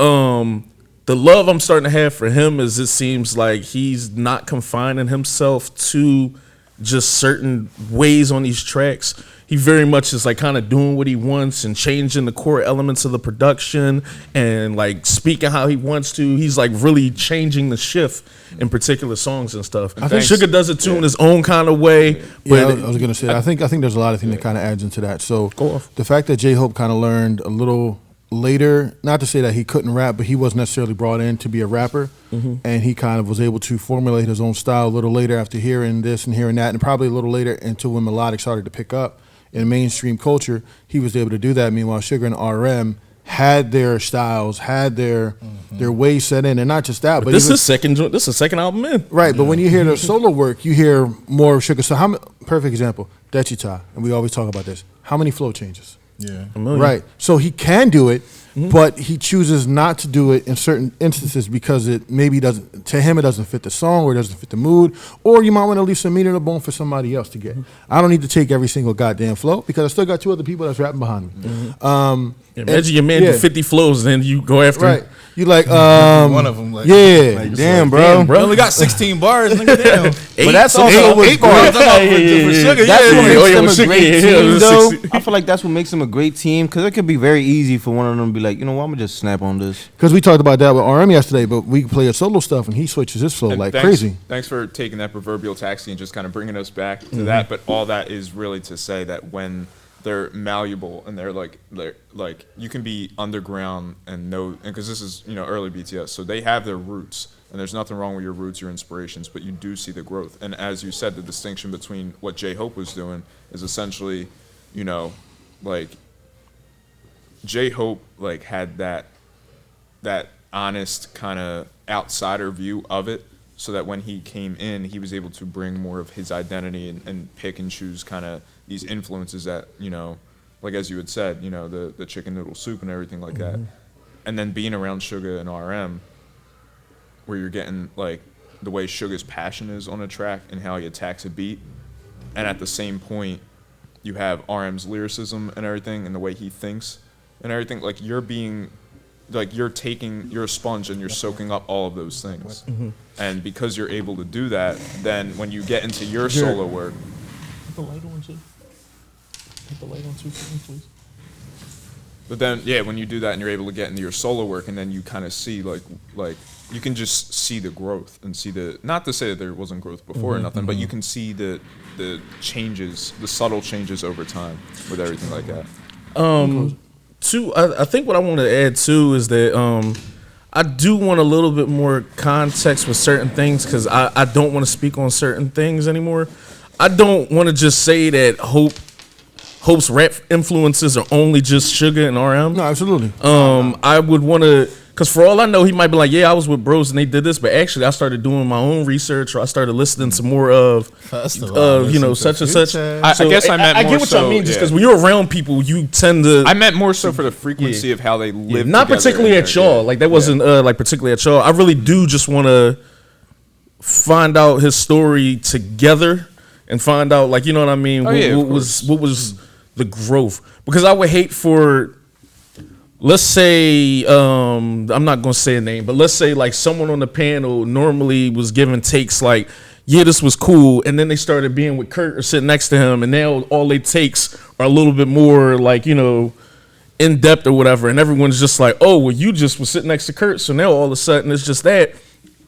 the love I'm starting to have for him is it seems like he's not confining himself to just certain ways on these tracks. He very much is like kind of doing what he wants and changing the core elements of the production and like speaking how he wants to. He's like really changing the shift in particular songs and stuff. I think Sugar does it too in his own kind of way.
Yeah, I was gonna say I think there's a lot of things that kind of adds into that. So the fact that J-Hope kind of learned a little later, not to say that he couldn't rap, but he wasn't necessarily brought in to be a rapper, and he kind of was able to formulate his own style a little later after hearing this and hearing that, and probably a little later until when melodic started to pick up in mainstream culture, he was able to do that. Meanwhile, Sugar and RM had their styles, had their ways set in, and not just that. But
this is second album in,
right? But when you hear their solo work, you hear more of Sugar. So perfect example, Dechita, and we always talk about this. How many flow changes?
Yeah,
right. So he can do it, but he chooses not to do it in certain instances because it maybe doesn't, to him it doesn't fit the song or it doesn't fit the mood, or you might want to leave some meat on the bone for somebody else to get. I don't need to take every single goddamn flow because I still got two other people that's rapping behind me.
Imagine your man do 50 flows and then you go after him.
You like
one of them, like,
damn, bro.
You only got 16 bars, nigga. Damn.
But that's also
eight bars. For Sugar.
That's what makes them a great team, though. I feel like that's what makes them a great team because it could be very easy for one of them to be like, you know what, I'm gonna just snap on this.
Because we talked about that with RM yesterday, but we play a solo stuff and he switches his flow crazy.
Thanks for taking that proverbial taxi and just kind of bringing us back to that. But all that is really to say that when they're malleable and they're like you can be underground and know, and because this is early BTS, so they have their roots and there's nothing wrong with your roots, your inspirations, but you do see the growth. And as you said, the distinction between what J-Hope was doing is essentially, like J-Hope like had that honest kind of outsider view of it, so that when he came in, he was able to bring more of his identity and pick and choose kind of these influences that, like as you had said, the chicken noodle soup and everything like that. And then being around Sugar and RM, where you're getting like the way Sugar's passion is on a track and how he attacks a beat. And at the same point, you have RM's lyricism and everything and the way he thinks and everything. Like you're a sponge and you're soaking up all of those things. And because you're able to do that, then when you get into your solo work.
Put the light on, too. Put the light on, too, please.
But then, when you do that and you're able to get into your solo work, and then you kind of see, like you can just see the growth and see not to say that there wasn't growth before or nothing, but you can see the changes, the subtle changes over time with everything like that.
I think what I want to add, too, is that I do want a little bit more context with certain things because I don't want to speak on certain things anymore. I don't want to just say that Hope's rap influences are only just Sugar and RM.
No, absolutely.
I would want to, because for all I know, he might be like, yeah, I was with bros and they did this, but actually I started doing my own research, or I started listening to more of, such and such.
I guess I meant more.
I get what y'all mean, just because when you're around people, you tend to.
I meant more so for the frequency of how they live.
Not particularly at y'all. Like that wasn't like particularly at y'all. I really do just want to find out his story together and find out, like, you know what I mean? What was the growth? Because I would hate for, let's say, I'm not gonna say a name, but let's say like someone on the panel normally was giving takes like, yeah, this was cool, and then they started being with Kurt or sitting next to him, and now all they takes are a little bit more like, in depth or whatever, and everyone's just like, oh, well, you just was sitting next to Kurt, so now all of a sudden it's just that.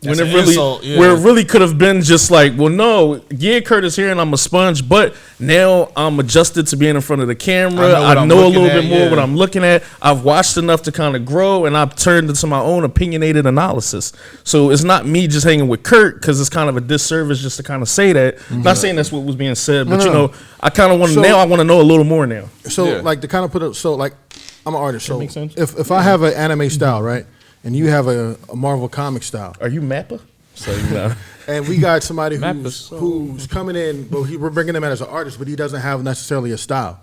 When
That's
it
an
really,
insult, yeah.
where it really could have been just like, well, no, yeah, Kurt is here and I'm a sponge, but now I'm adjusted to being in front of the camera. I know a little bit more what I'm looking at. I've watched enough to kind of grow, and I've turned into my own opinionated analysis. So it's not me just hanging with Kurt, because it's kind of a disservice just to kind of say that. Not saying that's what was being said, but
No.
I kind of want to I want to know a little more now.
So like to kind of put it, so like I'm an artist. So
makes sense.
if I have an anime style, right, and you have a Marvel comic style,
Are you Mappa? So you know.
and we got somebody
Map
who's coming in, but we're bringing him in as an artist, but he doesn't have necessarily a style.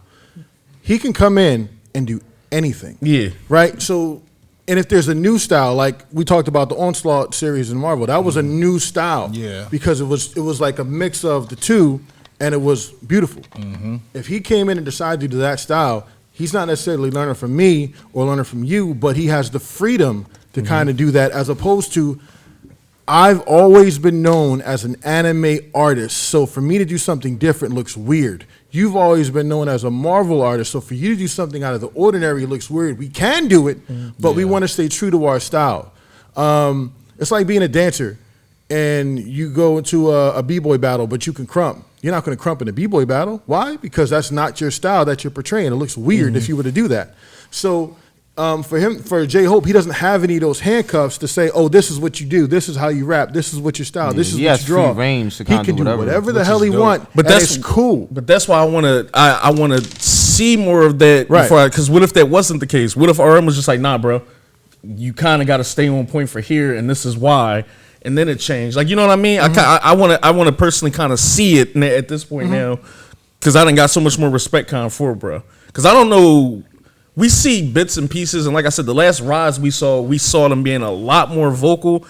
He can come in and do anything.
Yeah.
Right? So, and if there's a new style, like we talked about the Onslaught series in Marvel, that was a new style.
Yeah.
Because it was like a mix of the two, and it was beautiful. If he came in and decided to do that style, he's not necessarily learning from me or learning from you, but he has the freedom to kind of do that, as opposed to, I've always been known as an anime artist, so for me to do something different looks weird. You've always been known as a Marvel artist, so for you to do something out of the ordinary looks weird. We can do it, but we want to stay true to our style. It's like being a dancer, and you go into a b-boy battle, but you can crump. You're not going to crump in a b-boy battle. Why? Because that's not your style that you're portraying. It looks weird if you were to do that. So for J-Hope, he doesn't have any of those handcuffs to say, oh, this is what you do, this is how you rap, this is what your style, this is
he
what
has
you draw.
free range to
he
kinda
can
do
do
whatever,
whatever the
which
hell
is
he
dope.
want,
But
and
that's
it's cool.
But that's why I want to see more of that.
Right.
Because what if that wasn't the case? What if RM was just like, nah, bro, you kind of got to stay on point for here, and this is why. And then it changed. Like, you know what I mean? I want to personally kind of see it at this point now, because I done got so much more respect kind of for it, bro. Because I don't know. We see bits and pieces, and like I said, the last Rise we saw them being a lot more vocal.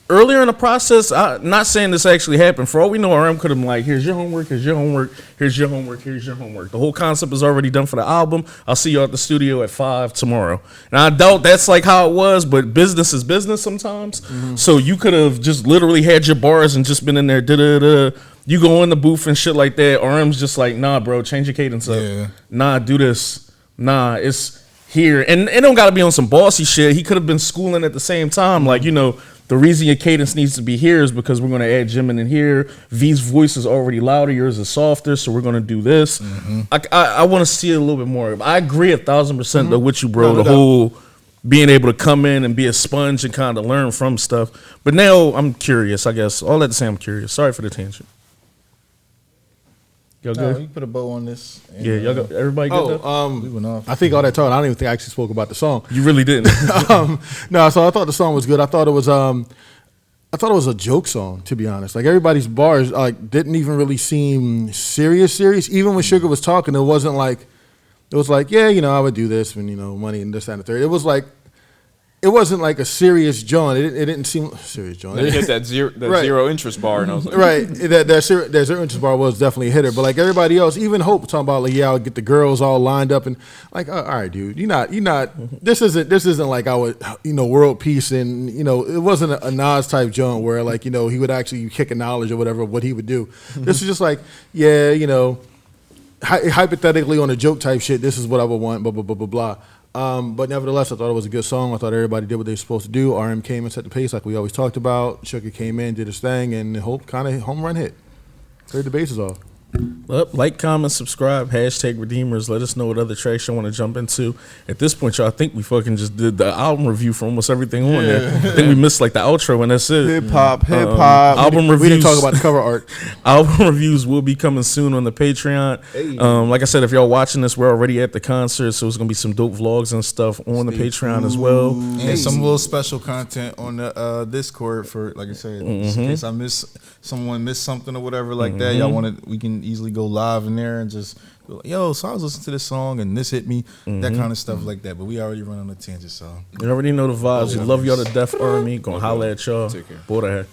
Earlier in the process, not saying this actually happened. For all we know, RM could have been like, here's your homework, here's your homework, here's your homework, here's your homework. The whole concept is already done for the album. I'll see you at the studio at 5 tomorrow. And I doubt that's like how it was, but business is business sometimes. So you could have just literally had your bars and just been in there, da-da-da. You go in the booth and shit like that. RM's just like, nah, bro, change your cadence up.
Yeah.
Nah, do this. Nah, it's here. And it don't got to be on some bossy shit. He could have been schooling at the same time. Like, the reason your cadence needs to be here is because we're going to add Jimin in here. V's voice is already louder. Yours is softer, so we're going to do this. I want to see it a little bit more. I agree 1,000% with you, bro.
No,
The whole being able to come in and be a sponge and kind of learn from stuff. But now I'm curious, I guess. All that to say, I'm curious. Sorry for the tangent. Y'all
No,
good?
you put a bow on this. And,
Yeah, y'all got everybody good.
Oh,
we went off.
I think all that talk, I don't even think I actually spoke about the song.
You really didn't.
No, so I thought the song was good. I thought it was a joke song, to be honest. Like, everybody's bars didn't even really seem serious. Even when Sugar was talking, it was like, yeah, I would do this when, money and this, that, and the third. It wasn't like a serious John. It didn't seem serious John.
Then you hit that zero interest bar, and I was like,
Right, that zero interest bar was definitely a hitter. But like everybody else, even Hope talking about like, yeah, I'll get the girls all lined up and like, all right, dude, you're not. This isn't like our world peace, and it wasn't a Nas type joint where like he would actually kick a knowledge or whatever of what he would do. This is just like, yeah, hypothetically on a joke type shit. This is what I would want. Blah blah blah blah blah. But nevertheless, I thought it was a good song. I thought everybody did what they were supposed to do. RM came and set the pace like we always talked about. Sugar came in, did his thing, and Hope kind of home run hit. Cleared the bases off.
Like, comment, subscribe, #Redeemers. Let us know what other tracks you want to jump into. At this point, y'all, I think we fucking just did the album review for almost everything on there. I think we missed like the outro, and that's it.
Hip hop.
Album reviews.
We didn't talk about the cover art.
Album reviews will be coming soon on the Patreon. Like I said, if y'all watching this, we're already at the concert, so it's gonna be some dope vlogs and stuff on the Patreon as well.
And some little special content on the Discord for, like I said, in case someone missed something or whatever like that. Y'all we can easily go live in there and just be like, yo, so I was listening to this song and this hit me, that kind of stuff like that. But we already run on a tangent, so
You already know the vibes. We love y'all to death, Army. Gonna holla at y'all.
Take care.
Boy,